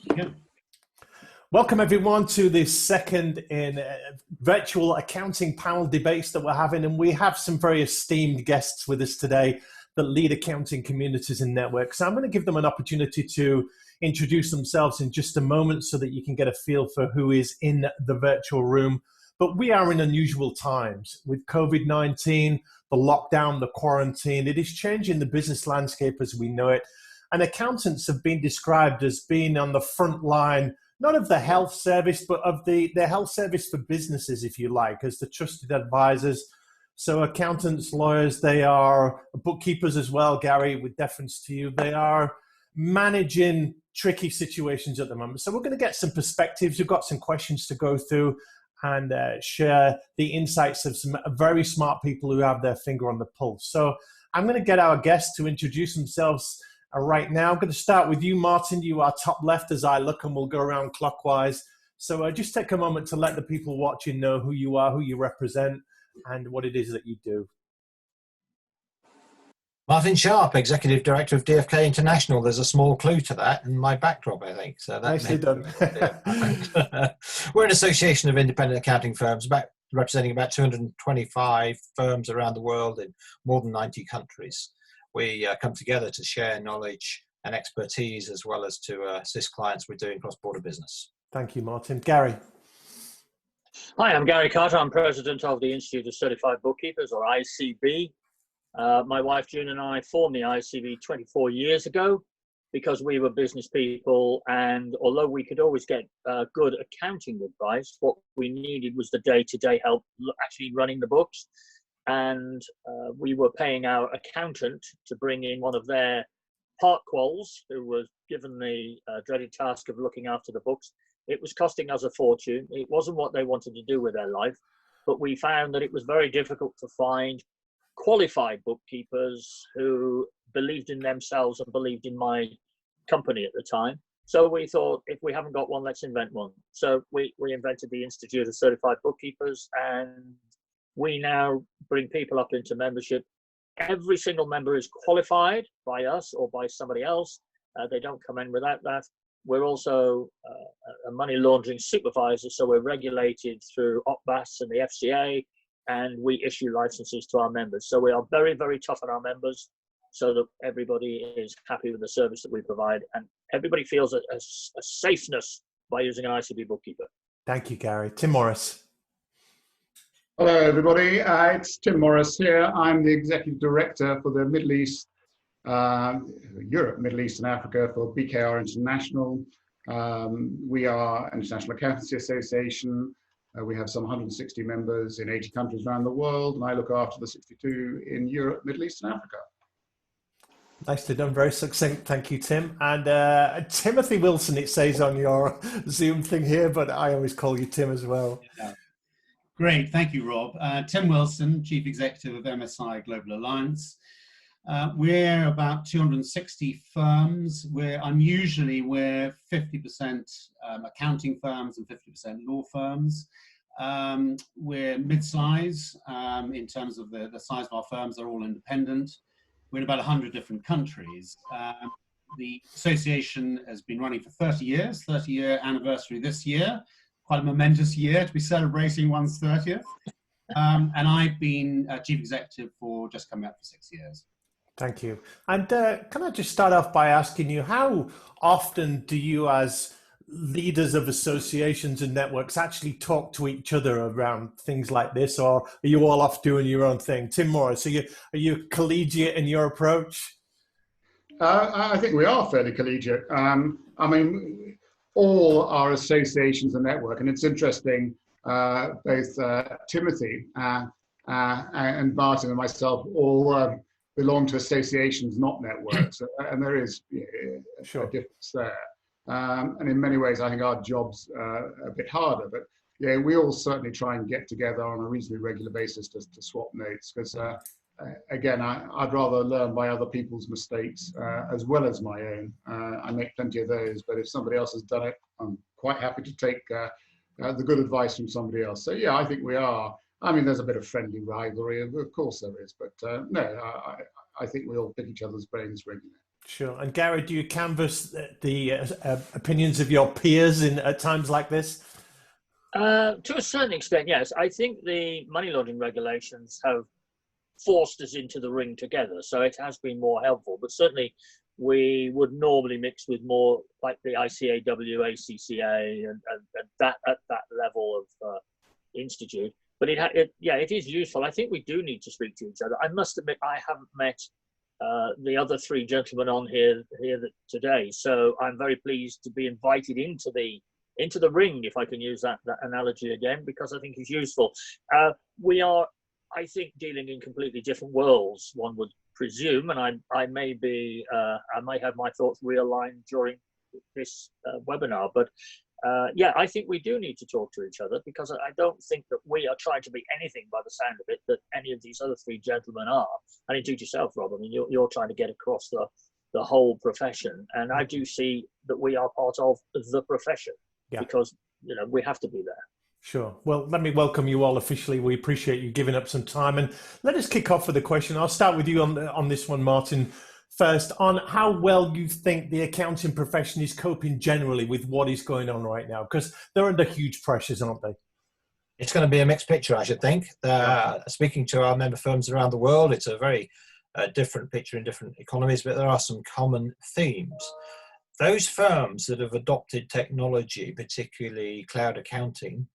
Yeah. Welcome everyone to this second in virtual accounting panel debates that we're having, and we have some very esteemed guests with us today that lead accounting communities and networks. So I'm going to give them an opportunity to introduce themselves in just a moment so that you can get a feel for who is in the virtual room. But we are in unusual times with COVID-19, the lockdown, the quarantine. It is changing the business landscape as we know it. And accountants have been described as being on the front line, not of the health service, but of the health service for businesses, if you like, as the trusted advisors. So accountants, lawyers, they are bookkeepers as well, Gary, with deference to you. They are managing tricky situations at the moment. So we're going to get some perspectives. We've got some questions to go through and share the insights of some very smart people who have their finger on the pulse. So I'm going to get our guests to introduce themselves right now. I'm going to start with you, Martin. You are top left as I look, and we'll go around clockwise. So just take a moment to let the people watching know who you are, who you represent, and what it is that you do. Martin Sharp, Executive Director of DFK International. There's a small clue to that in my backdrop, I think. So that Nicely done. We're an association of independent accounting firms, representing about 225 firms around the world in more than 90 countries. We come together to share knowledge and expertise, as well as to assist clients with doing cross-border business. Thank you, Martin. Gary. Hi, I'm Garry Carter. I'm president of the Institute of Certified Bookkeepers, or ICB. My wife June and I formed the ICB 24 years ago because we were business people, and although we could always get good accounting advice, what we needed was the day-to-day help actually running the books. And we were paying our accountant to bring in one of their part quals who was given the dreaded task of looking after the books. It was costing us a fortune. It wasn't what they wanted to do with their life, but we found that it was very difficult to find qualified bookkeepers who believed in themselves and believed in my company at the time. So we thought, if we haven't got one, let's invent one. So we invented the Institute of Certified Bookkeepers, and we now bring people up into membership. Every single member is qualified by us or by somebody else. They don't come in without that. We're also a money laundering supervisor, so we're regulated through OPBAS and the FCA, and we issue licenses to our members. So we are very, very tough on our members so that everybody is happy with the service that we provide, and everybody feels a safeness by using an ICB bookkeeper. Thank you, Gary. Tim Morris. Hello, everybody. It's Tim Morris here. I'm the Executive Director for the Middle East, Europe, Middle East and Africa for BKR International. We are an international accountancy association. We have some 160 members in 80 countries around the world, and I look after the 62 in Europe, Middle East and Africa. Nicely done, very succinct. Thank you, Tim. And Timothy Wilson, it says on your Zoom thing here, but I always call you Tim as well. Yeah. Great, thank you, Rob. Tim Wilson, Chief Executive of MSI Global Alliance. We're about 260 firms. We're 50% accounting firms and 50% law firms. We're mid-size in terms of the size of our firms. They're all independent. We're in about 100 different countries. The association has been running for 30 years, 30-year anniversary this year. Quite a momentous year to be celebrating one's 30th. And I've been Chief Executive for just coming up for 6 years. Thank you. And can I just start off by asking you, how often do you as leaders of associations and networks actually talk to each other around things like this, or are you all off doing your own thing? Tim Morris, are you collegiate in your approach? I think we are fairly collegiate. I mean, all our associations and network, and it's interesting, both Timothy and Martin and myself all belong to associations, not networks, and there is a difference there. And in many ways, I think our job's a bit harder, but yeah, we all certainly try and get together on a reasonably regular basis to swap notes, because again, I'd rather learn by other people's mistakes as well as my own. I make plenty of those, but if somebody else has done it, I'm quite happy to take the good advice from somebody else. So yeah, I think we are. I mean, there's a bit of friendly rivalry, of course there is, but no, I think we all pick each other's brains regularly. Sure. And Garry, do you canvass the opinions of your peers at times like this? To a certain extent, yes. I think the money laundering regulations have forced us into the ring together, so it has been more helpful. But certainly, we would normally mix with more like the ICAW, ACCA, and that at that level of institute. But it is useful. I think we do need to speak to each other. I must admit, I haven't met the other three gentlemen on here today, so I'm very pleased to be invited into the ring, if I can use that analogy again, because I think it's useful. We are, I think, dealing in completely different worlds, one would presume, and I may have my thoughts realigned during this webinar, but I think we do need to talk to each other, because I don't think that we are trying to be anything by the sound of it that any of these other three gentlemen are, and indeed yourself, Rob. I mean, you're trying to get across the whole profession, and I do see that we are part of the profession, because we have to be there. Sure. Well, let me welcome you all officially. We appreciate you giving up some time, and let us kick off with a question. I'll start with you on this one, Martin, first, on how well you think the accounting profession is coping generally with what is going on right now, because they're under huge pressures, aren't they? It's going to be a mixed picture, I should think. Speaking to our member firms around the world, it's a very different picture in different economies, but there are some common themes. Those firms that have adopted technology, particularly cloud accounting,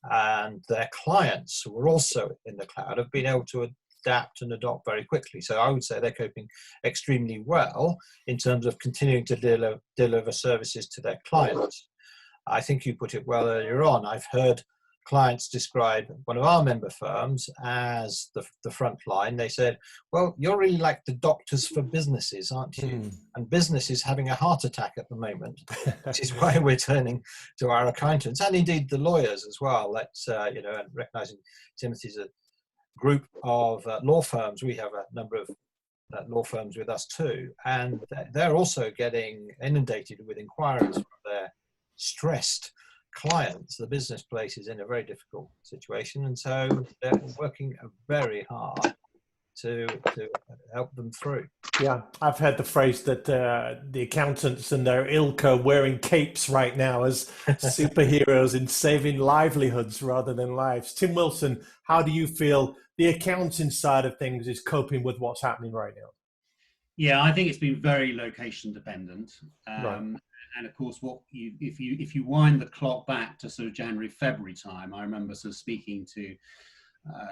and their clients who are also in the cloud have been able to adapt and adopt very quickly. So I would say they're coping extremely well in terms of continuing to deliver services to their clients. I think you put it well earlier on. I've heard clients describe one of our member firms as the front line. They said, well, you're really like the doctors for businesses, aren't you? And business is having a heart attack at the moment, which is why we're turning to our accountants and indeed the lawyers as well. Let's, and recognizing Timothy's a group of law firms. We have a number of law firms with us too. And they're also getting inundated with inquiries from their stressed clients. The business place is in a very difficult situation, and so they're working very hard to help them through. Yeah, I've heard the phrase that the accountants and their ilk are wearing capes right now as superheroes in saving livelihoods rather than lives. Tim Wilson, how do you feel the accounting side of things is coping with what's happening right now? Yeah, I think it's been very location dependent. Right. And of course, if you wind the clock back to sort of January, February time, I remember sort of speaking to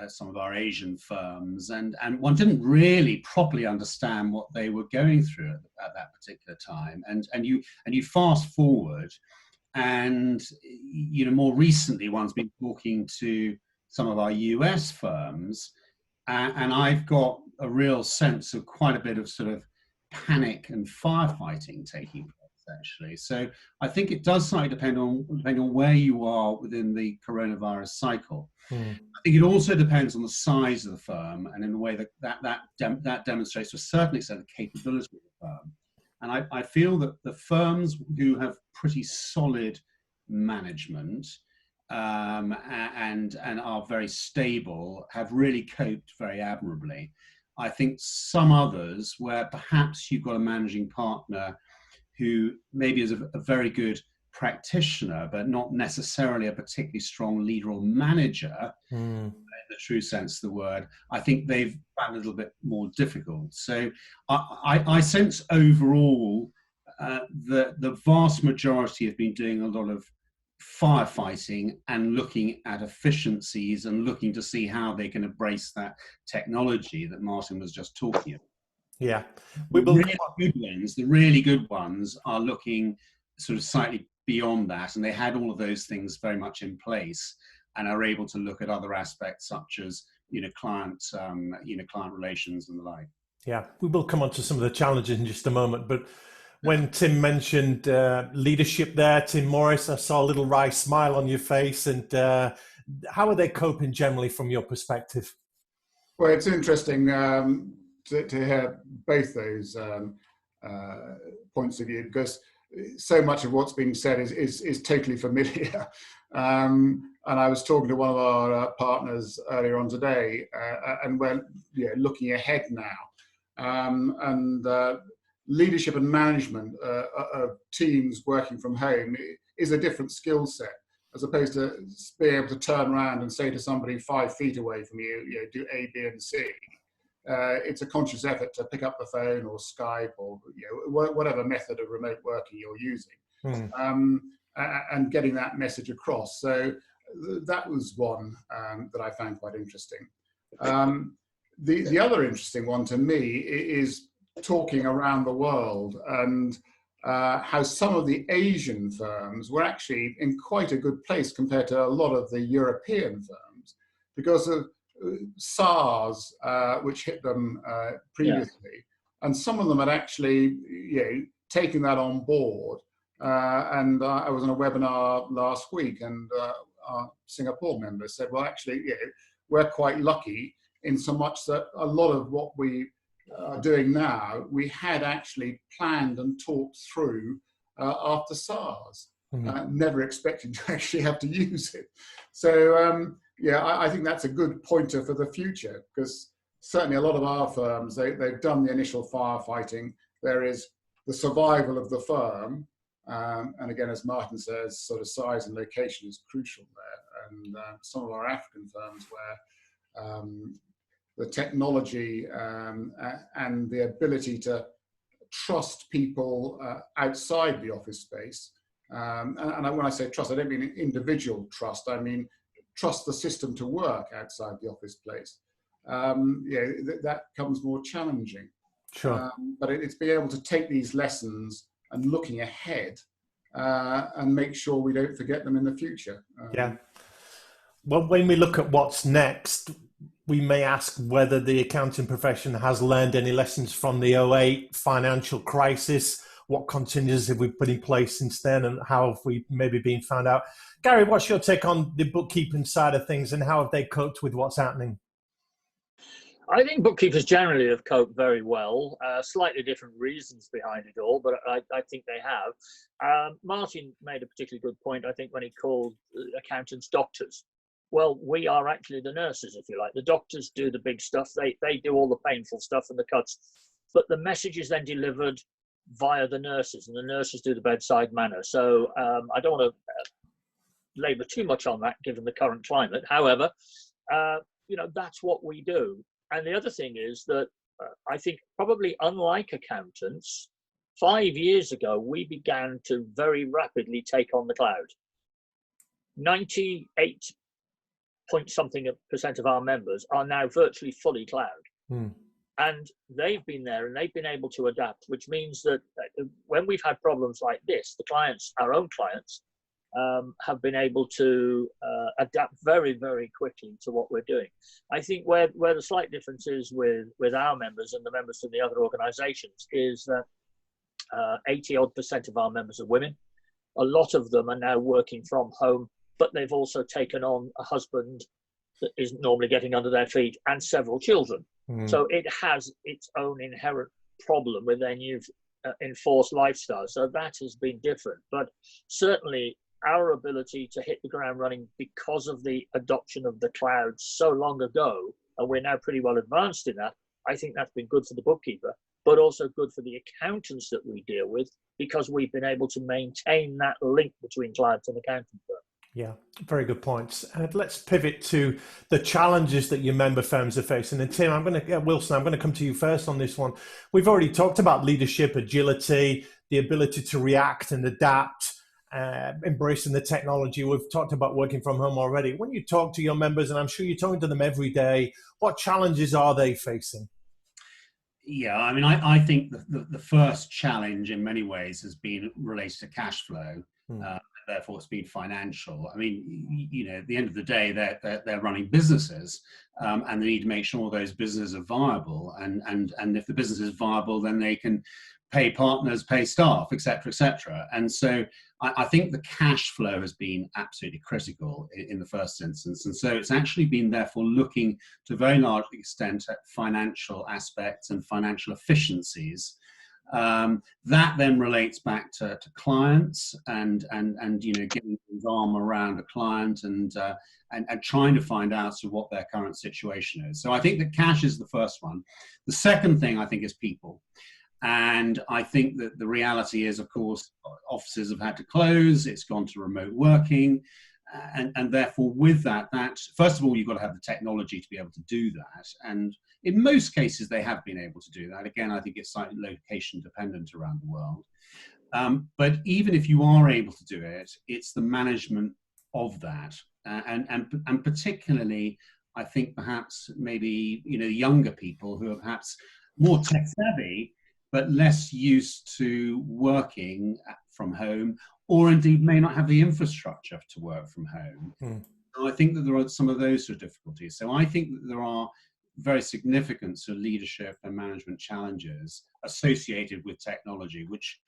some of our Asian firms, and one didn't really properly understand what they were going through at that particular time. And you fast forward, and more recently, one's been talking to some of our US firms, and I've got a real sense of quite a bit of sort of panic and firefighting taking place, actually. So I think it does slightly depend on where you are within the coronavirus cycle. I think it also depends on the size of the firm, and in a way that demonstrates to a certain extent the capability of the firm. And I feel that the firms who have pretty solid management and are very stable have really coped very admirably. I think some others, where perhaps you've got a managing partner who maybe is a very good practitioner, but not necessarily a particularly strong leader or manager, in the true sense of the word, I think they've found it a little bit more difficult. So I sense overall the vast majority have been doing a lot of firefighting and looking at efficiencies and looking to see how they can embrace that technology that Martin was just talking about. Yeah. The really good ones are looking sort of slightly beyond that, and they had all of those things very much in place and are able to look at other aspects such as client relations and the like. Yeah, we will come on to some of the challenges in just a moment, but when Tim mentioned leadership there, Tim Morris, I saw a little wry smile on your face. And how are they coping generally from your perspective? Well, it's interesting to hear both those points of view, because so much of what's being said is totally familiar. And I was talking to one of our partners earlier on today, and we're looking ahead now. leadership and management of teams working from home is a different skill set, as opposed to being able to turn around and say to somebody 5 feet away from you, do A, B, and C. It's a conscious effort to pick up the phone or Skype or whatever method of remote working you're using, and getting that message across. So that was one that I found quite interesting. The other interesting one to me is talking around the world, and how some of the Asian firms were actually in quite a good place compared to a lot of the European firms because of SARS, which hit them previously, and some of them had actually taken that on board. And I was on a webinar last week, and our Singapore members said, well, actually, we're quite lucky in so much that a lot of what we are doing now, we had actually planned and talked through after SARS, never expecting to actually have to use it. So, I think that's a good pointer for the future, because certainly a lot of our firms, they've done the initial firefighting. There is the survival of the firm. And again, as Martin says, sort of size and location is crucial there. And some of our African firms where the technology and the ability to trust people outside the office space. And when I say trust, I don't mean individual trust. I mean trust the system to work outside the office place. That becomes more challenging. Sure. But it's being able to take these lessons and looking ahead and make sure we don't forget them in the future. Well, when we look at what's next, we may ask whether the accounting profession has learned any lessons from the 2008 financial crisis. What contingencies have we put in place since then, and how have we maybe been found out? Garry, what's your take on the bookkeeping side of things, and how have they coped with what's happening? I think bookkeepers generally have coped very well. Slightly different reasons behind it all, but I think they have. Martin made a particularly good point, I think, when he called accountants doctors. Well, we are actually the nurses, if you like. The doctors do the big stuff. They do all the painful stuff and the cuts. But the message is then delivered via the nurses, and the nurses do the bedside manner. So I don't want to labour too much on that, given the current climate. However, that's what we do. And the other thing is that I think probably unlike accountants, 5 years ago, we began to very rapidly take on the cloud. 98 point something % of our members are now virtually fully cloud. And they've been there and they've been able to adapt, which means that when we've had problems like this, the clients, our own clients, have been able to adapt very, very quickly to what we're doing. I think where the slight difference is with our members and the members from the other organizations is that 80-odd% of our members are women. A lot of them are now working from home, but they've also taken on a husband that isn't normally getting under their feet and several children. So it has its own inherent problem with their new enforced lifestyle. So that has been different. But certainly our ability to hit the ground running because of the adoption of the cloud so long ago, and we're now pretty well advanced in that, I think that's been good for the bookkeeper, but also good for the accountants that we deal with, because we've been able to maintain that link between clients and accounting firms. Yeah, very good points. And let's pivot to the challenges that your member firms are facing. And Tim, Wilson, I'm going to come to you first on this one. We've already talked about leadership, agility, the ability to react and adapt, embracing the technology. We've talked about working from home already. When you talk to your members, and I'm sure you're talking to them every day, what challenges are they facing? Yeah, I mean, I think the first challenge in many ways has been related to cash flow. Therefore, it's been financial. I mean, at the end of the day, they're running businesses, and they need to make sure those businesses are viable. And if the business is viable, then they can pay partners, pay staff, et cetera, And so I think the cash flow has been absolutely critical in the first instance. And so it's actually been therefore looking to a very large extent at financial aspects and financial efficiencies. That then relates back to clients and getting his arm around a client and trying to find out what their current situation is. So I think that cash is the first one. The second thing I think is people. And I think that the reality is, of course, offices have had to close, it's gone to remote working, and therefore with that, first of all, you've got to have the technology to be able to do that. And in most cases, they have been able to do that. Again, I think it's slightly location dependent around the world. But even if you are able to do it, it's the management of that. And particularly, I think perhaps maybe, younger people who are perhaps more tech savvy, but less used to working from home, or indeed may not have the infrastructure to work from home. So I think that there are some of those sort of difficulties. So I think that there are very significant sort of leadership and management challenges associated with technology, which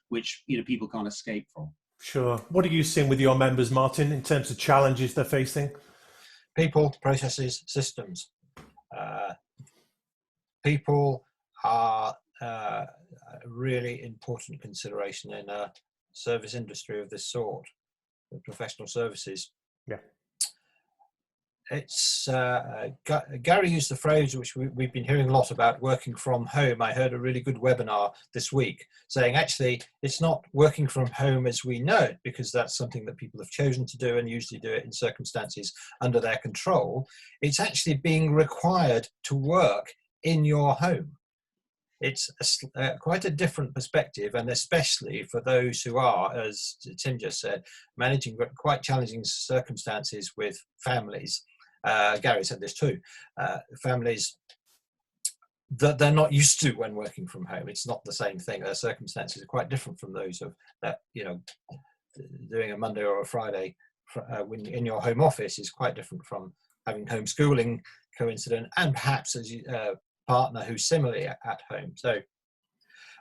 people can't escape from. Sure. What are you seeing with your members, Martin, in terms of challenges they're facing? People, processes, systems. People are a really important consideration in a service industry of this sort, the professional services. Yeah. It's Garry used the phrase which we've been hearing a lot about, working from home. I heard a really good webinar this week saying actually it's not working from home as we know it, because that's something that people have chosen to do and usually do it in circumstances under their control. It's actually being required to work in your home. It's quite a different perspective, and especially for those who are, as Tim just said, managing quite challenging circumstances with families. Garry said this too, families that they're not used to when working from home. It's not the same thing. Their circumstances are quite different from those of that, doing a Monday or a Friday when in your home office is quite different from having homeschooling coincident, and perhaps as partner who's similarly at home. So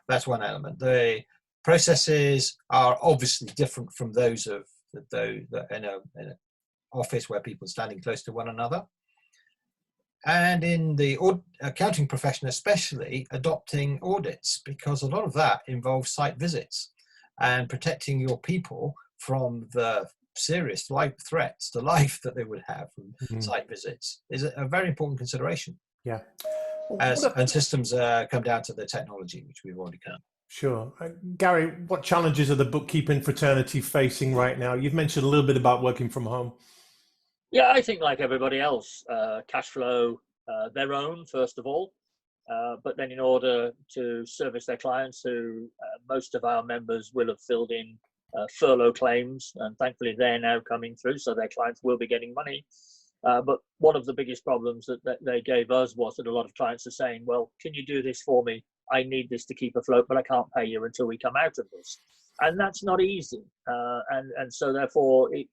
that's one element. The processes are obviously different from those of in an office where people are standing close to one another. And in the accounting profession, especially adopting audits, because a lot of that involves site visits and protecting your people from the serious life threats to life that they would have from site visits is a very important consideration. Yeah. And systems come down to the technology, which we've already covered. Sure. Garry, what challenges are the bookkeeping fraternity facing right now? You've mentioned a little bit about working from home. Yeah, I think like everybody else, cash flow, their own, first of all. But then in order to service their clients, who most of our members will have filled in furlough claims, and thankfully they're now coming through, so their clients will be getting money. But one of the biggest problems that they gave us was that a lot of clients are saying, well, can you do this for me? I need this to keep afloat, but I can't pay you until we come out of this. And that's not easy. And so therefore it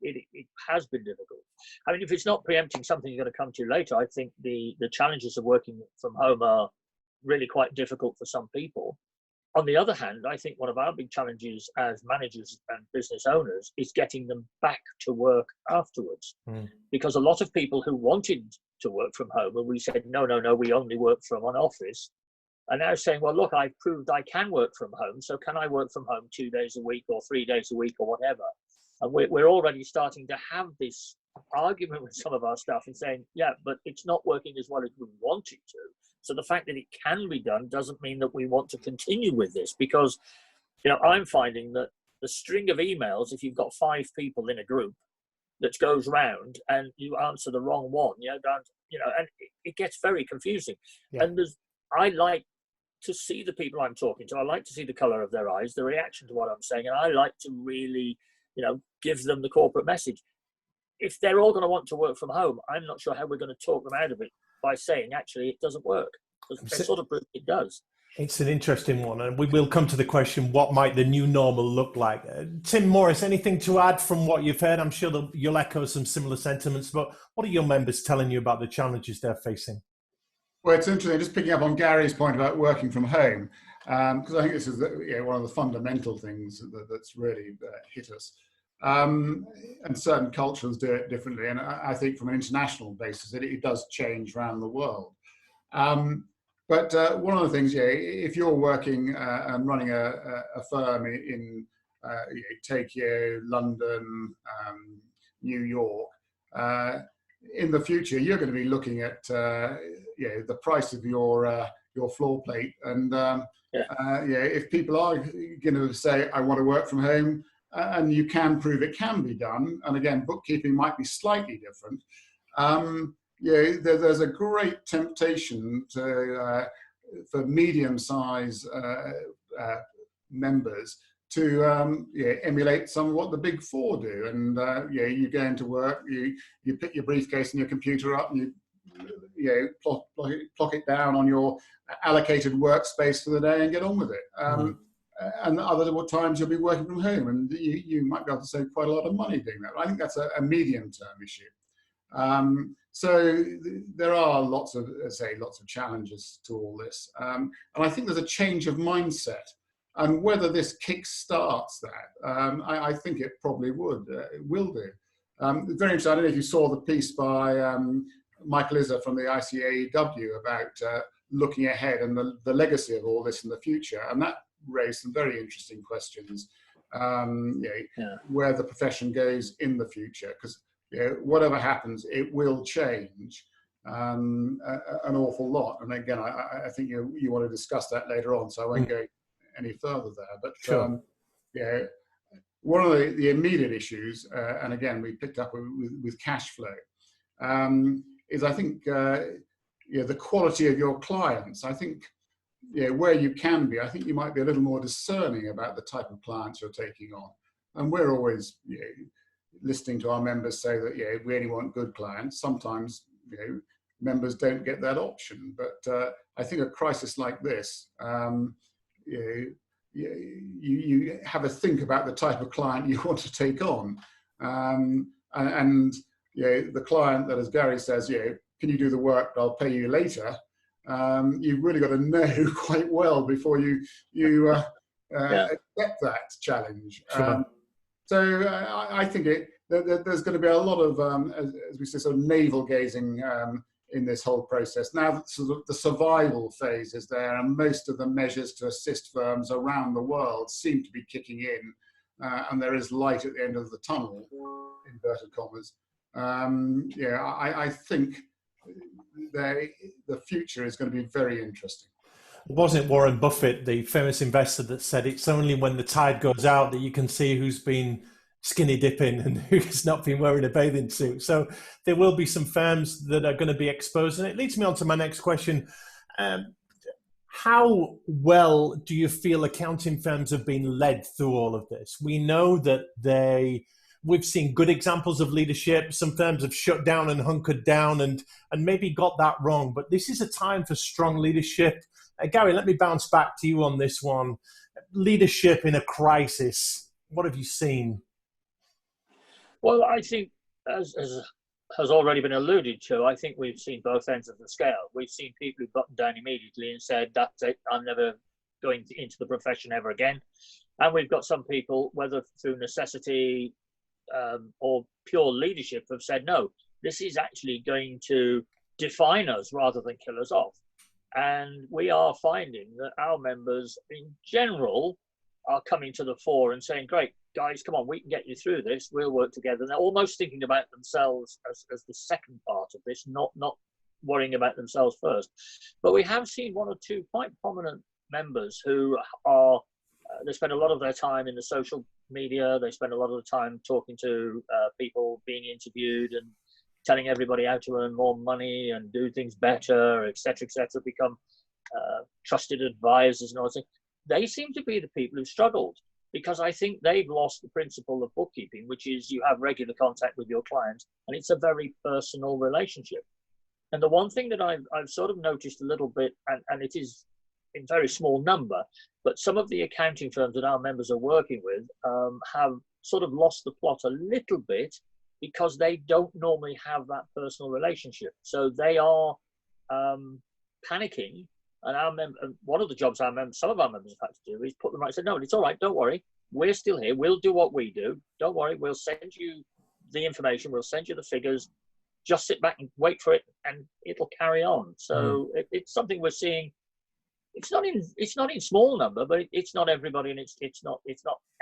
has been difficult. I mean, if it's not preempting something you're going to come to later, I think the challenges of working from home are really quite difficult for some people. On the other hand, I think one of our big challenges as managers and business owners is getting them back to work afterwards. Because a lot of people who wanted to work from home, and we said, no, we only work from an office, are now saying, well, look, I've proved I can work from home, so can I work from home 2 days a week or 3 days a week or whatever? And we're already starting to have this argument with some of our staff and saying, yeah, but it's not working as well as we want it to. So the fact that it can be done doesn't mean that we want to continue with this, because, I'm finding that the string of emails, if you've got 5 people in a group that goes round and you answer the wrong one, and it gets very confusing. Yeah. And I like to see the people I'm talking to. I like to see the color of their eyes, the reaction to what I'm saying, and I like to really, give them the corporate message. If they're all going to want to work from home, I'm not sure how we're going to talk them out of it by saying, actually, it doesn't work. They sort of prove it does. It's an interesting one, and we will come to the question, what might the new normal look like? Tim Morris, anything to add from what you've heard? I'm sure that you'll echo some similar sentiments, but what are your members telling you about the challenges they're facing? Well, it's interesting, just picking up on Gary's point about working from home, because I think this is one of the fundamental things that's really hit us. And certain cultures do it differently, and I think from an international basis, it does change around the world. But one of the things, if you're working and running a firm in Tokyo, London, New York, in the future, you're going to be looking at the price of your floor plate, and if people are going to say, I want to work from home, and you can prove it can be done, and again, bookkeeping might be slightly different. There's a great temptation to for medium-sized members to emulate some of what the Big Four do, and you go into work, you pick your briefcase and your computer up, and you plonk it down on your allocated workspace for the day and get on with it. And other times you'll be working from home, and you might be able to save quite a lot of money doing that. I think that's a medium-term issue. So there are lots of challenges to all this, and I think there's a change of mindset. And whether this kick-starts that, I think it probably will do. Very interesting. I don't know if you saw the piece by Michael Izzer from the ICAEW about looking ahead and the legacy of all this in the future, and that raised some very interesting questions. Where the profession goes in the future, because whatever happens, it will change an awful lot. And again, I think you want to discuss that later on, so I won't go any further there. But sure. One of the immediate issues, and again, we picked up with cash flow, is I think the quality of your clients. I think where you can be, I think you might be a little more discerning about the type of clients you're taking on. And we're always listening to our members say that we only want good clients. Sometimes members don't get that option, but I think a crisis like this, you have a think about the type of client you want to take on, and the client that, as Garry says, can you do the work? I'll pay you later. You've really got to know quite well before you accept that challenge. Sure. So I think there's going to be a lot of, as we say, sort of navel gazing in this whole process. Now, sort of the survival phase is there, and most of the measures to assist firms around the world seem to be kicking in, and there is light at the end of the tunnel, inverted commas. I think the future is going to be very interesting. Wasn't it Warren Buffett, the famous investor, that said it's only when the tide goes out that you can see who's been skinny dipping and who's not been wearing a bathing suit? So there will be some firms that are going to be exposed. And it leads me on to my next question. How well do you feel accounting firms have been led through all of this? We know that we've seen good examples of leadership. Some firms have shut down and hunkered down and maybe got that wrong. But this is a time for strong leadership. Garry, let me bounce back to you on this one. Leadership in a crisis. What have you seen? Well, I think, as has already been alluded to, I think we've seen both ends of the scale. We've seen people who buttoned down immediately and said, that's it, I'm never going into the profession ever again. And we've got some people, whether through necessity or pure leadership, have said, no, this is actually going to define us rather than kill us off. And we are finding that our members in general are coming to the fore and saying, great, guys, come on, we can get you through this. We'll work together. And they're almost thinking about themselves as the second part of this, not worrying about themselves first. But we have seen one or two quite prominent members who are, they spend a lot of their time in the social media. They spend a lot of the time talking to people, being interviewed and telling everybody how to earn more money and do things better, et cetera, become trusted advisors and all that. They seem to be the people who struggled, because I think they've lost the principle of bookkeeping, which is you have regular contact with your clients, and it's a very personal relationship. And the one thing that I've sort of noticed a little bit, and it is in very small number, but some of the accounting firms that our members are working with have sort of lost the plot a little bit, because they don't normally have that personal relationship. So they are panicking. And one of the jobs some of our members have had to do is put them right and say, no, it's all right, don't worry. We're still here. We'll do what we do. Don't worry. We'll send you the information. We'll send you the figures. Just sit back and wait for it, and it'll carry on. So it's something we're seeing it's not in small number, but it's not everybody, and it's not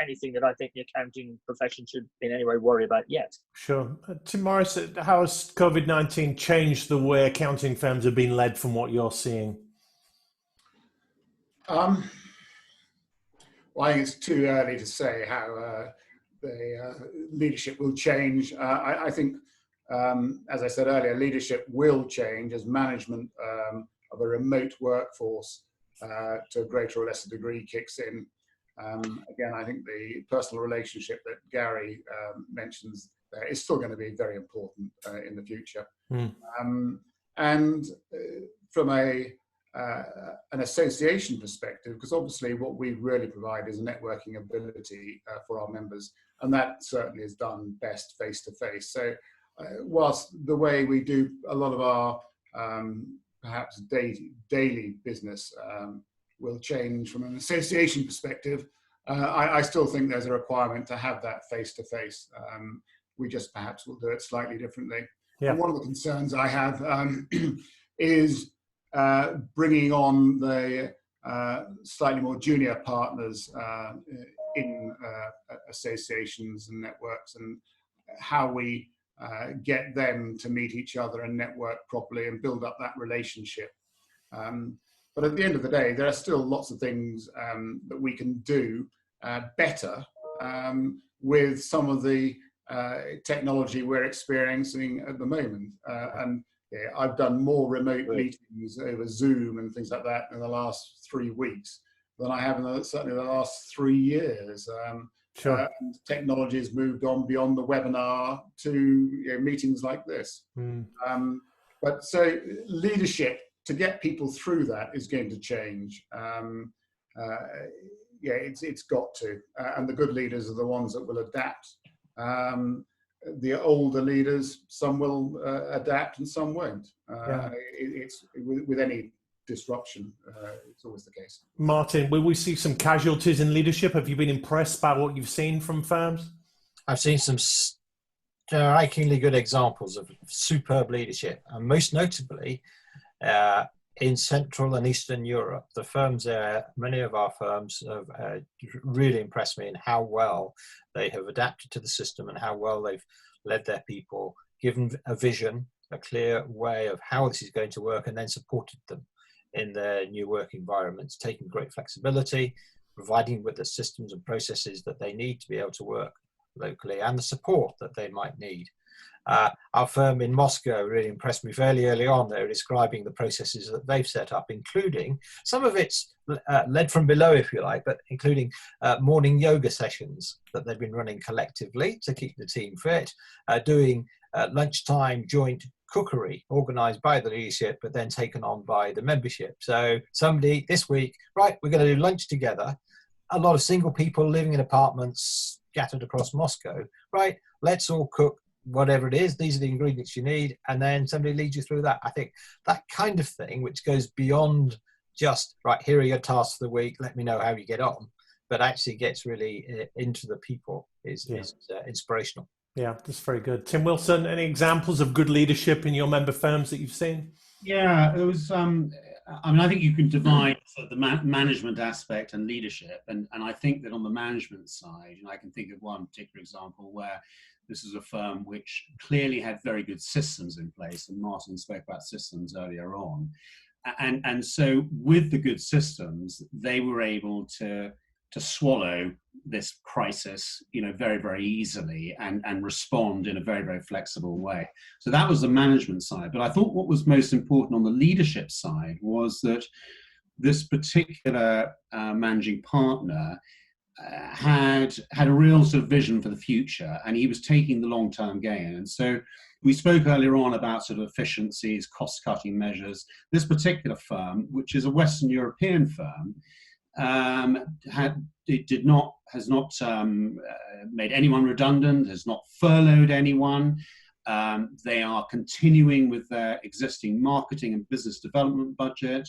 anything that I think the accounting profession should in any way worry about yet. Sure. Tim Morris, how has COVID-19 changed the way accounting firms have been led from what you're seeing? Well, I think it's too early to say how the leadership will change. I think, as I said earlier, leadership will change as management of a remote workforce to a greater or lesser degree kicks in. Again, I think the personal relationship that Garry mentions there is still going to be very important in the future. And from an association perspective, because obviously what we really provide is a networking ability for our members, and that certainly is done best face to face. So whilst the way we do a lot of our perhaps daily business will change from an association perspective, I still think there's a requirement to have that face to face. We just perhaps will do it slightly differently. Yeah. And one of the concerns I have is bringing on the slightly more junior partners in associations and networks, and how we get them to meet each other and network properly and build up that relationship. But at the end of the day, there are still lots of things that we can do better with some of the technology we're experiencing at the moment. And yeah, I've done more remote meetings over Zoom and things like that in the last 3 weeks than I have in certainly the last 3 years. Sure. Technology has moved on beyond the webinar to meetings like this. But so leadership, to get people through that, is going to change. It's got to. And the good leaders are the ones that will adapt. The older leaders, some will adapt and some won't. It's with any disruption, it's always the case. Martin, will we see some casualties in leadership? Have you been impressed by what you've seen from firms? I've seen some strikingly good examples of superb leadership, and most notably in Central and Eastern Europe. The firms there, many of our firms have really impressed me in how well they have adapted to the system and how well they've led their people, given a vision, a clear way of how this is going to work, and then supported them in their new work environments, taking great flexibility, providing with the systems and processes that they need to be able to work locally, and the support that they might need. Our firm in Moscow really impressed me fairly early on. They were describing the processes that they've set up, including some of it's led from below, if you like, but including morning yoga sessions that they've been running collectively to keep the team fit, doing lunchtime joint cookery organised by the leadership, but then taken on by the membership. So somebody this week, right, we're going to do lunch together. A lot of single people living in apartments scattered across Moscow, right? Let's all cook whatever it is. These are the ingredients you need, and then somebody leads you through that. I think that kind of thing, which goes beyond just, right, here are your tasks for the week, let me know how you get on, but actually gets really into the people is inspirational. Yeah, that's very good. Tim Wilson, any examples of good leadership in your member firms that you've seen? Yeah, it was, I mean, I think you can divide the management aspect and leadership. And I think that on the management side, and I can think of one particular example where this is a firm which clearly had very good systems in place, and Martin spoke about systems earlier on. And so with the good systems, they were able to swallow this crisis, very, very easily and respond in a very, very flexible way. So that was the management side. But I thought what was most important on the leadership side was that this particular managing partner had a real sort of vision for the future, and he was taking the long-term gain. And so we spoke earlier on about sort of efficiencies, cost-cutting measures. This particular firm, which is a Western European firm, has not made anyone redundant, has not furloughed anyone. They are continuing with their existing marketing and business development budget.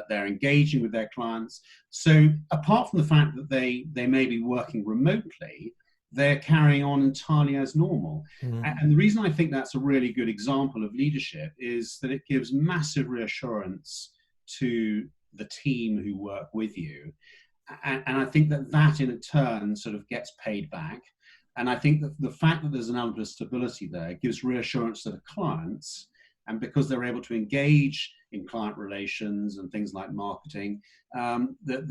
They're engaging with their clients. So apart from the fact that they may be working remotely, they're carrying on entirely as normal. And the reason I think that's a really good example of leadership is that it gives massive reassurance to the team who work with you. And I think that in turn sort of gets paid back. And I think that the fact that there's an element of stability there gives reassurance to the clients. And because they're able to engage in client relations and things like marketing, they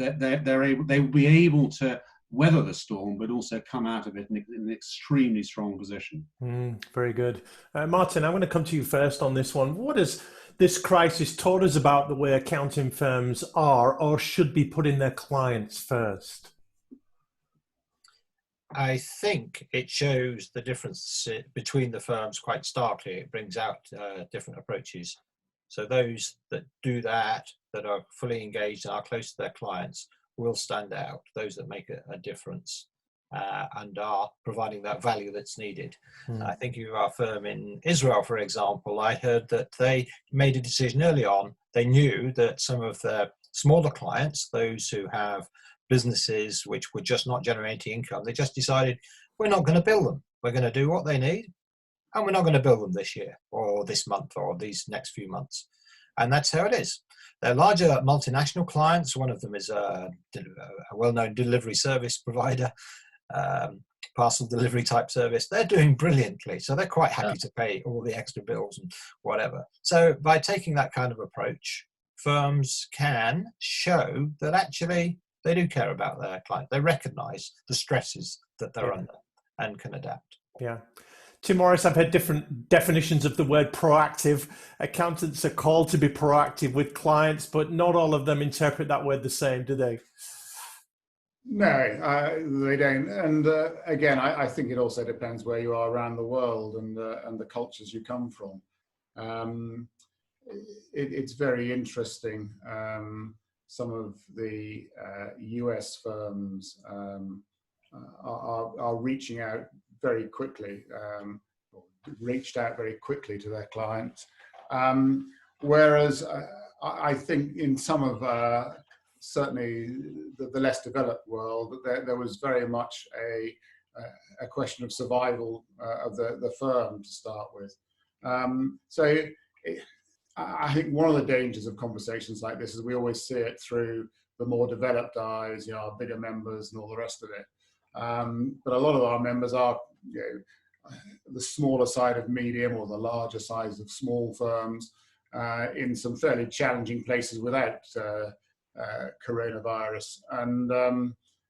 will be able to weather the storm, but also come out of it in an extremely strong position. Very good. Martin, I'm going to come to you first on this one. What has this crisis taught us about the way accounting firms are or should be putting their clients first? I think it shows the difference between the firms quite starkly. It brings out different approaches. So those that do that are fully engaged and are close to their clients, will stand out. Those that make a difference and are providing that value that's needed. I think of our firm in Israel, for example. I heard that they made a decision early on. They knew that some of their smaller clients, those who have businesses which were just not generating income, they just decided, we're not going to bill them. We're going to do what they need, and we're not going to bill them this year or this month or these next few months. And that's how it is. They're larger multinational clients. One of them is a well-known delivery service provider, parcel delivery type service. They're doing brilliantly. So they're quite happy to pay all the extra bills and whatever. So by taking that kind of approach, firms can show that actually they do care about their client. They recognize the stresses that they're under and can adapt. Yeah. Tim Morris, I've had different definitions of the word proactive. Accountants are called to be proactive with clients, but not all of them interpret that word the same, do they? No, they don't. And again, I think it also depends where you are around the world and the cultures you come from. It's very interesting. Some of the US firms are reaching out very quickly, reached out very quickly to their clients. Whereas I think in some of certainly the less developed world, there was very much a question of survival of the firm to start with. I think one of the dangers of conversations like this is we always see it through the more developed eyes, you know, our bigger members and all the rest of it. But a lot of our members are, you know, the smaller side of medium or the larger size of small firms in some fairly challenging places without coronavirus. And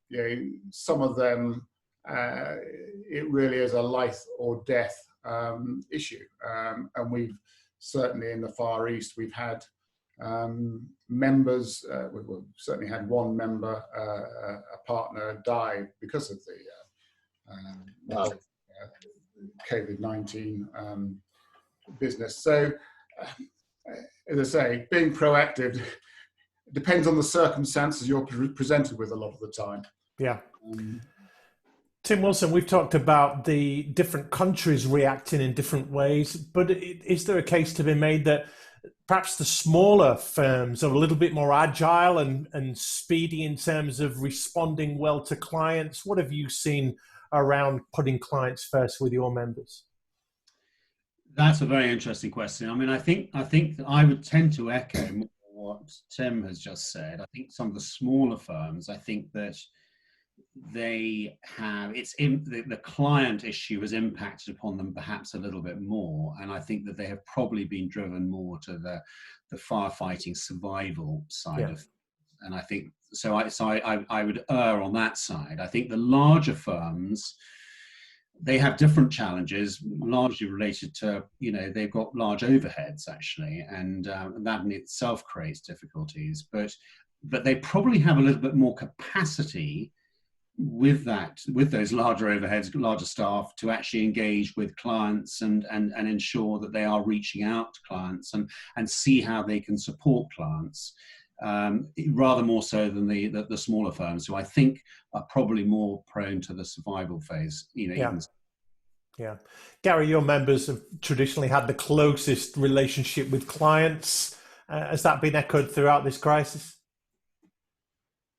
you know, some of them, it really is a life or death issue. And we've certainly in the Far East, we've had members, we've certainly had one member, a partner die because of the COVID-19 business. So, as I say, being proactive depends on the circumstances you're presented with a lot of the time. Yeah. Tim Wilson, we've talked about the different countries reacting in different ways, but is there a case to be made that perhaps the smaller firms are a little bit more agile and speedy in terms of responding well to clients? What have you seen around putting clients first with your members? That's a very interesting question. I mean, I think I would tend to echo what Tim has just said. I think some of the smaller firms, I think that they have, the client issue has impacted upon them perhaps a little bit more, and I think that they have probably been driven more to the firefighting survival side of, and I think so. I would err on that side. I think the larger firms, they have different challenges, largely related to, you know, they've got large overheads actually, and that in itself creates difficulties. But they probably have a little bit more capacity with those larger overheads, larger staff, to actually engage with clients and ensure that they are reaching out to clients and see how they can support clients, rather more so than the smaller firms, who I think are probably more prone to the survival phase. You know. Yeah. Garry, your members have traditionally had the closest relationship with clients. Has that been echoed throughout this crisis?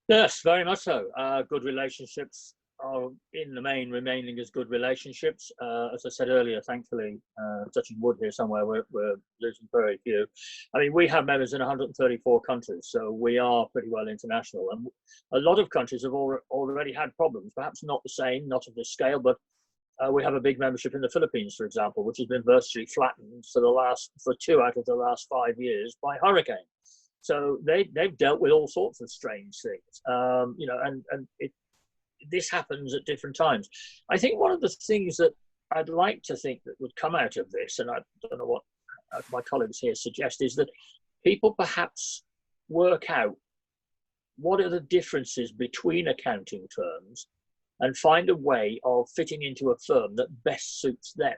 Yes, very much so. Good relationships. are in the main remaining as good relationships. As I said earlier, thankfully, touching wood here somewhere, we're losing very few. I mean, we have members in 134 countries, so we are pretty well international. And a lot of countries have already had problems, perhaps not the same, not of this scale, but we have a big membership in the Philippines, for example, which has been virtually flattened for 2 out of the last 5 years by hurricane. So they've dealt with all sorts of strange things, this happens at different times. I think one of the things that I'd like to think that would come out of this, and I don't know what my colleagues here suggest, is that people perhaps work out what are the differences between accounting firms and find a way of fitting into a firm that best suits them.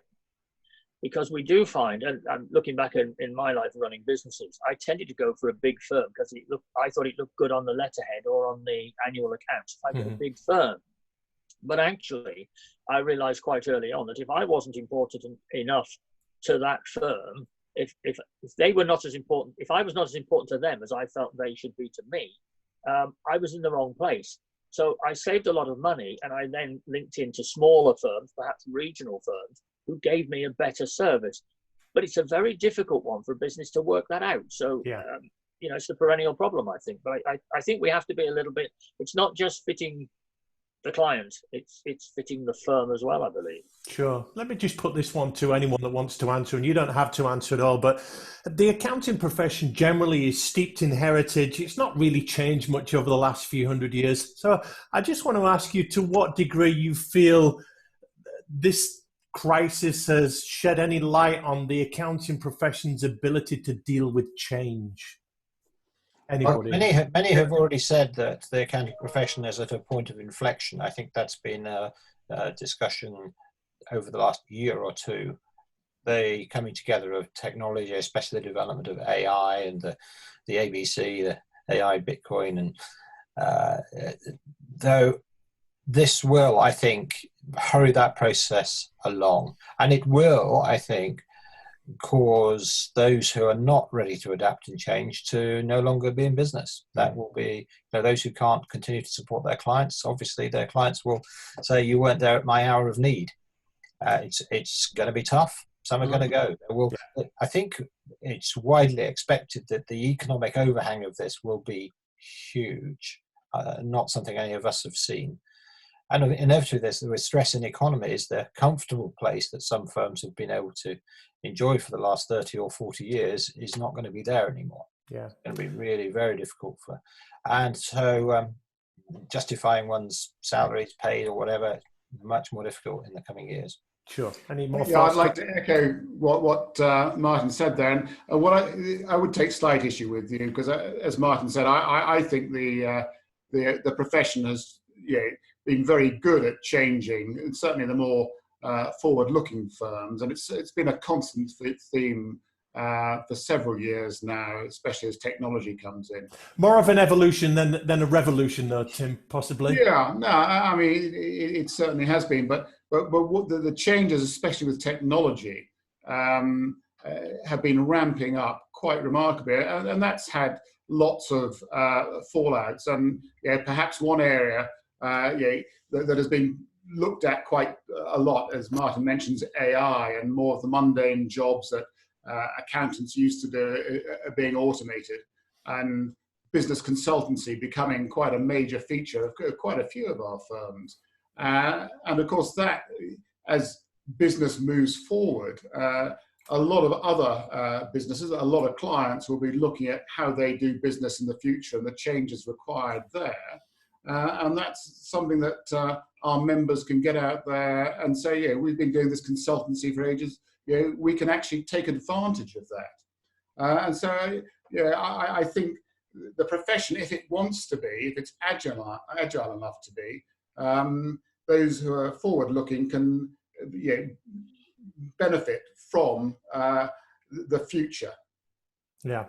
Because we do find, and I'm looking back in my life running businesses, I tended to go for a big firm because I thought it looked good on the letterhead or on the annual accounts if I got a big firm. But actually, I realized quite early on that if I wasn't important enough to that firm, if they were not as important, if I was not as important to them as I felt they should be to me, I was in the wrong place. So I saved a lot of money, and I then linked into smaller firms, perhaps regional firms, who gave me a better service. But it's a very difficult one for a business to work that out. So, it's the perennial problem, I think. But I think we have to be a little bit, it's not just fitting the client, it's fitting the firm as well, I believe. Sure. Let me just put this one to anyone that wants to answer, and you don't have to answer at all, but the accounting profession generally is steeped in heritage. It's not really changed much over the last few hundred years. So I just want to ask you to what degree you feel this crisis has shed any light on the accounting profession's ability to deal with change. Anybody? Well, many have already said that the accounting profession is at a point of inflection. I think that's been a discussion over the last year or two. The coming together of technology, especially the development of AI and the ABC, the AI, Bitcoin, and though this will, I think, hurry that process along, and it will, I think, cause those who are not ready to adapt and change to no longer be in business. That will be, those who can't continue to support their clients. Obviously, their clients will say, "You weren't there at my hour of need." It's going to be tough. Some are going to go. I think it's widely expected that the economic overhang of this will be huge. Not something any of us have seen. And inevitably, with stress in the economy, is the comfortable place that some firms have been able to enjoy for the last 30 or 40 years is not going to be there anymore. Yeah, it's going to be really very difficult and so justifying one's salaries paid or whatever, much more difficult in the coming years. Sure. Any more? Yeah, I'd like to echo what Martin said there, and what I would take slight issue with, because as Martin said, I think the profession has been very good at changing, and certainly the more forward-looking firms, and it's been a constant theme for several years now, especially as technology comes in. More of an evolution than a revolution, though, Tim, possibly. Yeah, no, I mean it certainly has been, but what the changes, especially with technology, have been ramping up quite remarkably, and that's had lots of fallouts, and perhaps one area that has been looked at quite a lot, as Martin mentions, AI, and more of the mundane jobs that accountants used to do are being automated, and business consultancy becoming quite a major feature of quite a few of our firms. And of course, that as business moves forward, a lot of other businesses, a lot of clients will be looking at how they do business in the future and the changes required there. And that's something that our members can get out there and say, we've been doing this consultancy for ages. We can actually take advantage of that. And so, I think the profession, if it wants to be, if it's agile enough to be, those who are forward-looking can benefit from the future. Yeah.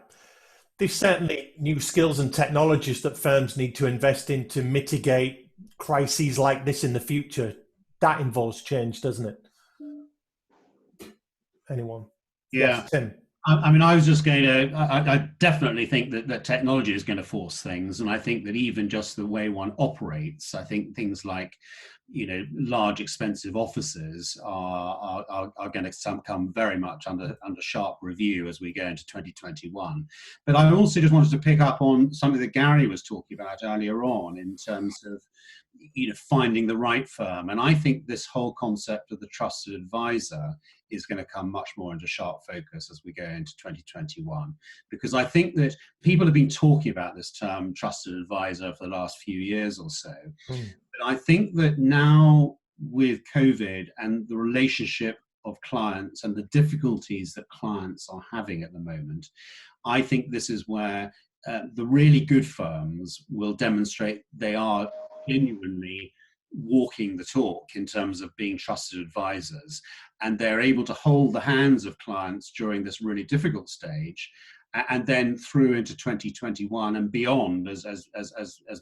There's certainly new skills and technologies that firms need to invest in to mitigate crises like this in the future. That involves change, doesn't it? Anyone? Yeah. Yes, Tim. I mean, I was just going to, I definitely think that technology is going to force things. And I think that even just the way one operates, I think things like large expensive offices are going to come very much under sharp review as we go into 2021. But I also just wanted to pick up on something that Garry was talking about earlier on in terms of finding the right firm. And I think this whole concept of the trusted advisor is going to come much more into sharp focus as we go into 2021, because I think that people have been talking about this term trusted advisor for the last few years or so. But I think that now with COVID and the relationship of clients and the difficulties that clients are having at the moment, I think this is where the really good firms will demonstrate they are genuinely walking the talk in terms of being trusted advisors, and they're able to hold the hands of clients during this really difficult stage, and then through into 2021 and beyond, as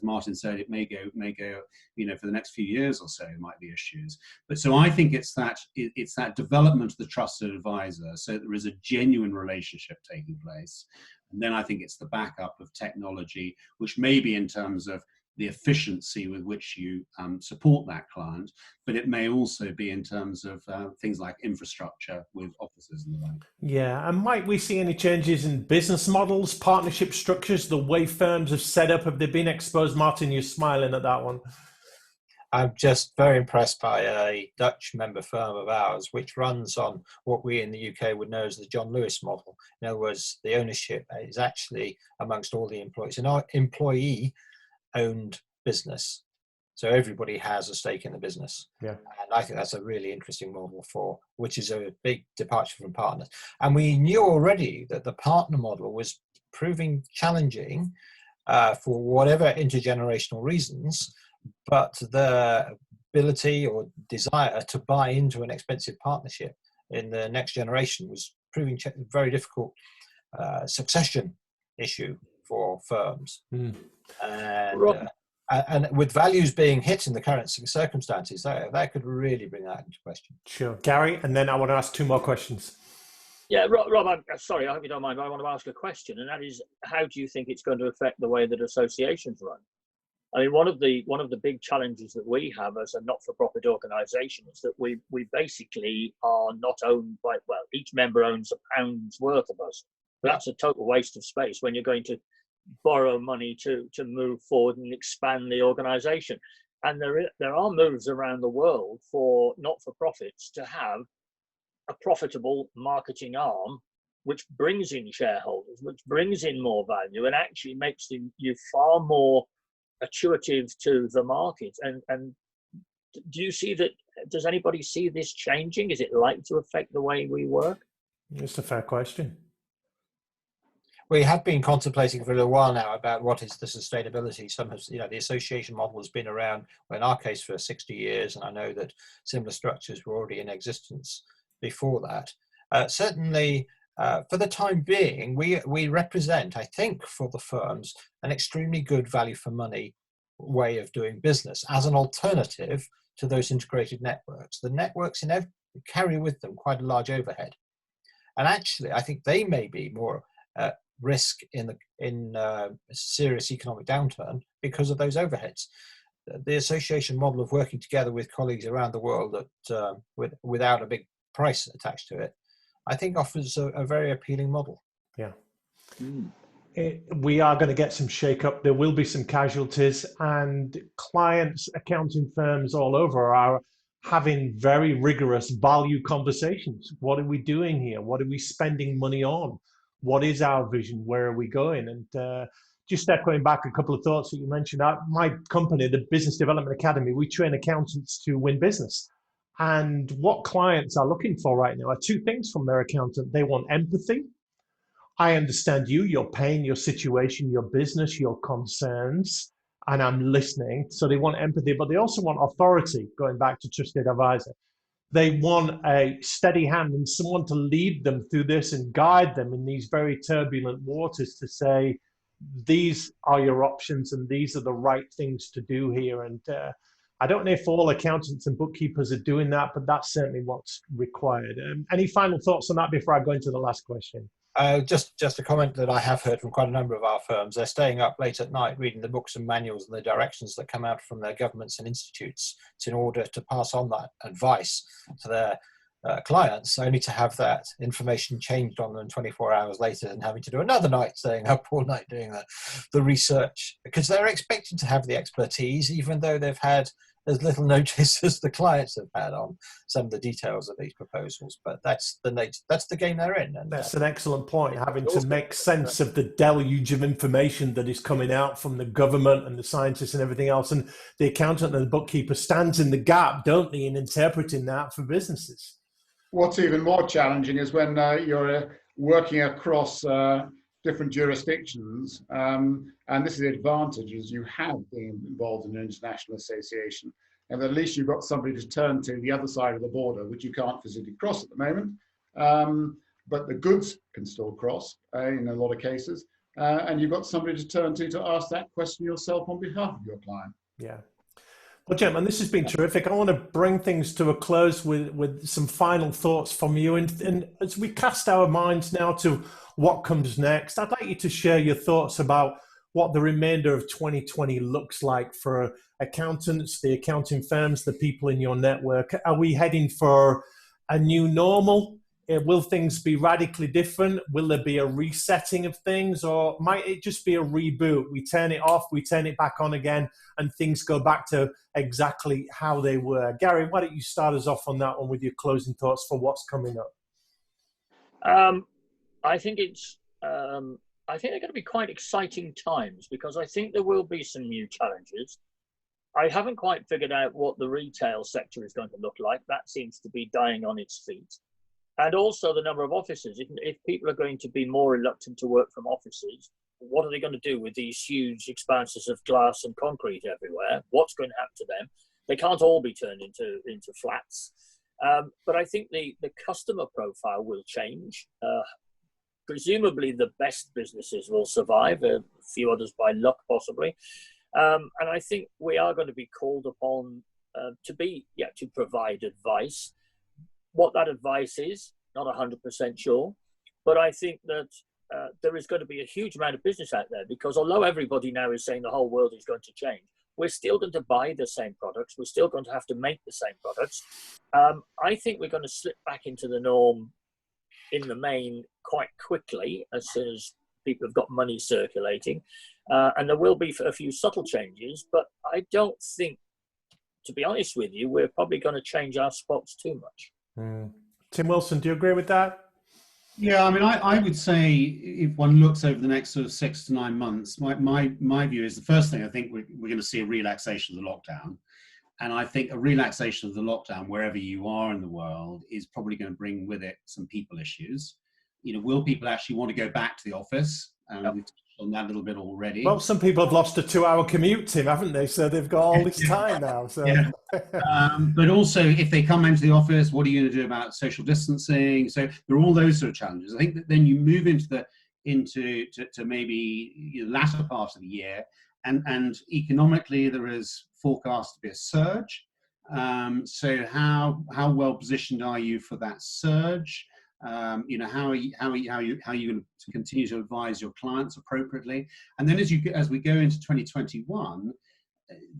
Martin said, it may go for the next few years or so might be issues. But so I think it's that development of the trusted advisor, so that there is a genuine relationship taking place. And then I think it's the backup of technology, which may be in terms of the efficiency with which you support that client, but it may also be in terms of things like infrastructure with offices and the like. Yeah, and might we see any changes in business models, partnership structures, the way firms have set up? Have they been exposed? Martin, you're smiling at that one. I'm just very impressed by a Dutch member firm of ours, which runs on what we in the UK would know as the John Lewis model. In other words, the ownership is actually amongst all the employees. An employee-owned business, so everybody has a stake in the business. Yeah, and I think that's a really interesting model which is a big departure from partners. And we knew already that the partner model was proving challenging for whatever intergenerational reasons. But the ability or desire to buy into an expensive partnership in the next generation was proving very difficult succession issue for firms. And with values being hit in the current circumstances, that could really bring that into question. Sure. Garry, and then I want to ask 2 more questions. Yeah, Rob, I'm sorry, I hope you don't mind, but I want to ask a question, and that is, how do you think it's going to affect the way that associations run? I mean, one of the big challenges that we have as a not-for-profit organisation is that we basically are not owned by, well, each member owns £1's worth of us. But that's a total waste of space when you're going to borrow money to move forward and expand the organisation. And there are moves around the world for not-for-profits to have a profitable marketing arm, which brings in shareholders, which brings in more value, and actually makes you far more intuitive to the market. And do you see that? Does anybody see this changing? Is it likely to affect the way we work? It's a fair question. We have been contemplating for a little while now about what is the sustainability. Some have, the association model has been around, well, in our case, for 60 years, and I know that similar structures were already in existence before that. Certainly, for the time being, we represent, I think, for the firms, an extremely good value for money way of doing business as an alternative to those integrated networks. The networks carry with them quite a large overhead. And actually, I think they may be more risk in a serious economic downturn because of those overheads. The association model of working together with colleagues around the world without a big price attached to it, I think offers a very appealing model. Yeah. We are going to get some shake-up. There will be some casualties, and clients, accounting firms all over are having very rigorous value conversations. What are we doing here? What are we spending money on? What is our vision? Where are we going? And just echoing back a couple of thoughts that you mentioned, my company, the Business Development Academy, we train accountants to win business. And what clients are looking for right now are 2 things from their accountant. They want empathy. I understand you, your pain, your situation, your business, your concerns, and I'm listening. So they want empathy, but they also want authority, going back to trusted advisor. They want a steady hand and someone to lead them through this and guide them in these very turbulent waters to say, these are your options and these are the right things to do here. And I don't know if all accountants and bookkeepers are doing that, but that's certainly what's required. Any final thoughts on that before I go into the last question? Just a comment that I have heard from quite a number of our firms. They're staying up late at night reading the books and manuals and the directions that come out from their governments and institutes in order to pass on that advice to their clients, only to have that information changed on them 24 hours later and having to do another night staying up all night doing the research, because they're expected to have the expertise even though they've had as little notice as the clients have had on some of the details of these proposals. But that's the game they're in. And that's an excellent point, having to make sense of the deluge of information that is coming out from the government and the scientists and everything else. And the accountant and the bookkeeper stands in the gap, don't they, in interpreting that for businesses. What's even more challenging is when you're working across different jurisdictions, and this is the advantage, is you have been involved in an international association, and at least you've got somebody to turn to the other side of the border, which you can't physically cross at the moment, but the goods can still cross in a lot of cases, and you've got somebody to turn to ask that question yourself on behalf of your client. Yeah. Well, gentlemen, this has been terrific. I want to bring things to a close with some final thoughts from you. And as we cast our minds now to what comes next, I'd like you to share your thoughts about what the remainder of 2020 looks like for accountants, the accounting firms, the people in your network. Are we heading for a new normal? Will things be radically different? Will there be a resetting of things, or might it just be a reboot? We turn it off, we turn it back on again, and things go back to exactly how they were. Garry, why don't you start us off on that one with your closing thoughts for what's coming up? I think they're going to be quite exciting times, because I think there will be some new challenges. I haven't quite figured out what the retail sector is going to look like. That seems to be dying on its feet. And also the number of offices. If people are going to be more reluctant to work from offices, what are they going to do with these huge expanses of glass and concrete everywhere? What's going to happen to them? They can't all be turned into flats. But I think the customer profile will change. Presumably the best businesses will survive, a few others by luck possibly. And I think we are going to be called upon to provide advice. What that advice is, not 100% sure, but I think that there is going to be a huge amount of business out there, because although everybody now is saying the whole world is going to change, we're still going to buy the same products. We're still going to have to make the same products. I think we're going to slip back into the norm in the main quite quickly, as soon as people have got money circulating. And there will be a few subtle changes, but I don't think, to be honest with you, we're probably going to change our spots too much. Tim Wilson, do you agree with that? Yeah, I mean, I would say if one looks over the next sort of 6 to 9 months, my view is the first thing, I think we're going to see a relaxation of the lockdown. And I think a relaxation of the lockdown, wherever you are in the world, is probably going to bring with it some people issues. You know, will people actually want to go back to the office? We've touched on that a little bit already. Well, some people have lost a 2-hour commute, Tim, haven't they? So they've got all this time now. So. Yeah. But also, if they come into the office, what are you going to do about social distancing? So there are all those sort of challenges. I think that then you move into maybe the latter part of the year, and economically there is forecast to be a surge. So how well positioned are you for that surge? You know, how are you going to continue to advise your clients appropriately? And then as we go into 2021,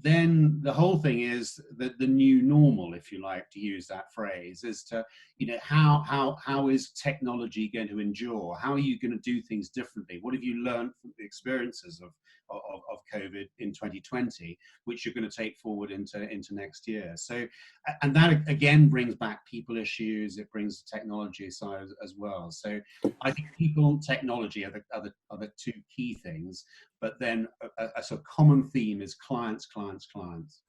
then the whole thing is that the new normal, if you like to use that phrase, is to, you know, how is technology going to endure? How are you going to do things differently? What have you learned from the experiences of COVID in 2020, which you're going to take forward into next year? So, and that again brings back people issues. It brings the technology side as well. So I think people and technology are the two key things. But then a sort of common theme is clients.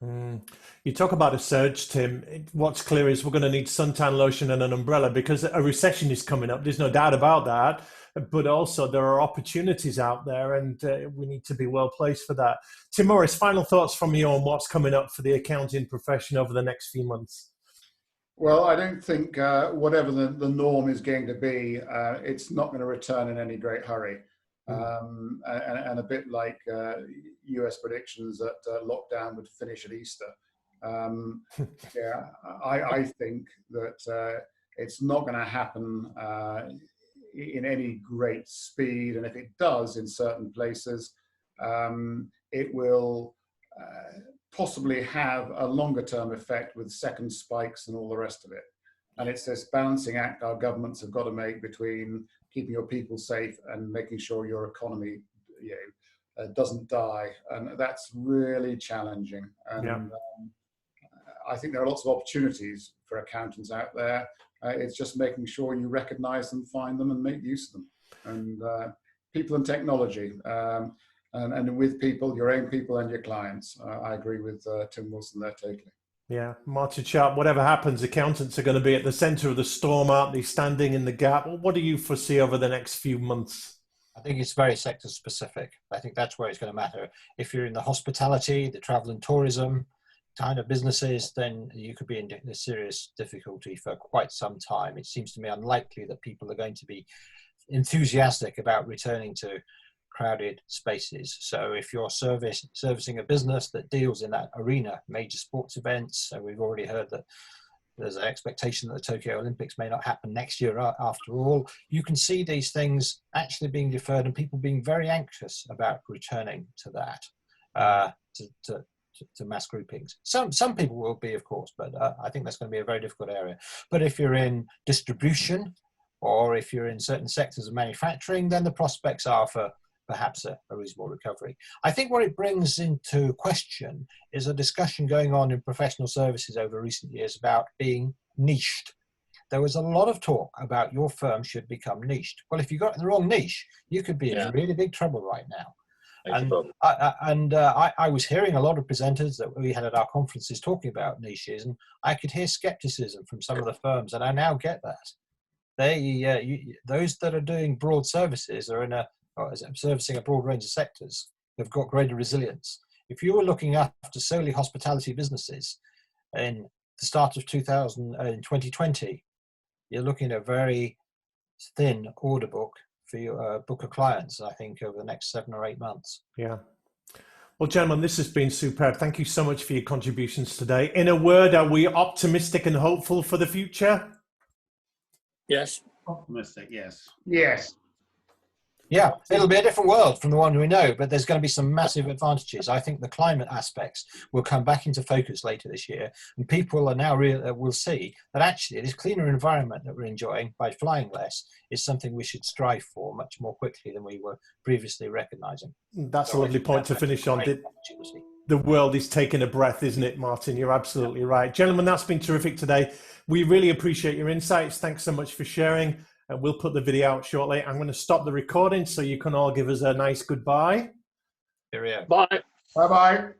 You talk about a surge, Tim. What's clear is we're going to need suntan lotion and an umbrella, because a recession is coming up. There's no doubt about that. But also there are opportunities out there, and we need to be well placed for that. Tim Morris, final thoughts from you on what's coming up for the accounting profession over the next few months? Well, I don't think whatever the norm is going to be, it's not going to return in any great hurry. And a bit like US predictions that lockdown would finish at Easter. I think that it's not going to happen in any great speed, and if it does in certain places, it will possibly have a longer term effect with second spikes and all the rest of it. And it's this balancing act our governments have got to make between keeping your people safe and making sure your economy, doesn't die, and that's really challenging. And I think there are lots of opportunities for accountants out there. It's just making sure you recognise them, find them, and make use of them. And people and technology, and with people, your own people and your clients. I agree with Tim Wilson there totally. Yeah, Martin Sharp, whatever happens, accountants are going to be at the centre of the storm, aren't they, standing in the gap? What do you foresee over the next few months? I think it's very sector specific. I think that's where it's going to matter. If you're in the hospitality, the travel and tourism kind of businesses, then you could be in serious difficulty for quite some time. It seems to me unlikely that people are going to be enthusiastic about returning to crowded spaces. So if you're servicing a business that deals in that arena, major sports events, so we've already heard that there's an expectation that the Tokyo Olympics may not happen next year after all, you can see these things actually being deferred and people being very anxious about returning to that, to mass groupings. Some people will be, of course, but I think that's going to be a very difficult area. But if you're in distribution or if you're in certain sectors of manufacturing, then the prospects are for perhaps a reasonable recovery. I think what it brings into question is a discussion going on in professional services over recent years about being niched. There was a lot of talk about your firm should become niched. Well, if you got in the wrong niche, you could be in really big trouble right now. And I was hearing a lot of presenters that we had at our conferences talking about niches, and I could hear skepticism from some of the firms, and I now get that. Those that are doing broad services are servicing a broad range of sectors, have got greater resilience. If you were looking after solely hospitality businesses in the start of 2020, you're looking at a very thin order book for your book of clients, I think, over the next 7 or 8 months. Yeah. Well, gentlemen, this has been superb. Thank you so much for your contributions today. In a word, are we optimistic and hopeful for the future? Yes. Optimistic, yes. Yes. Yeah, it'll be a different world from the one we know, but there's going to be some massive advantages. I think the climate aspects will come back into focus later this year, and people are now will see that actually this cleaner environment that we're enjoying by flying less is something we should strive for much more quickly than we were previously recognizing. That's a lovely point to finish on. The world is taking a breath, isn't it, Martin? You're absolutely right. Gentlemen, that's been terrific today. We really appreciate your insights. Thanks so much for sharing. We'll put the video out shortly. I'm going to stop the recording so you can all give us a nice goodbye. Cheerio. Bye. Bye-bye.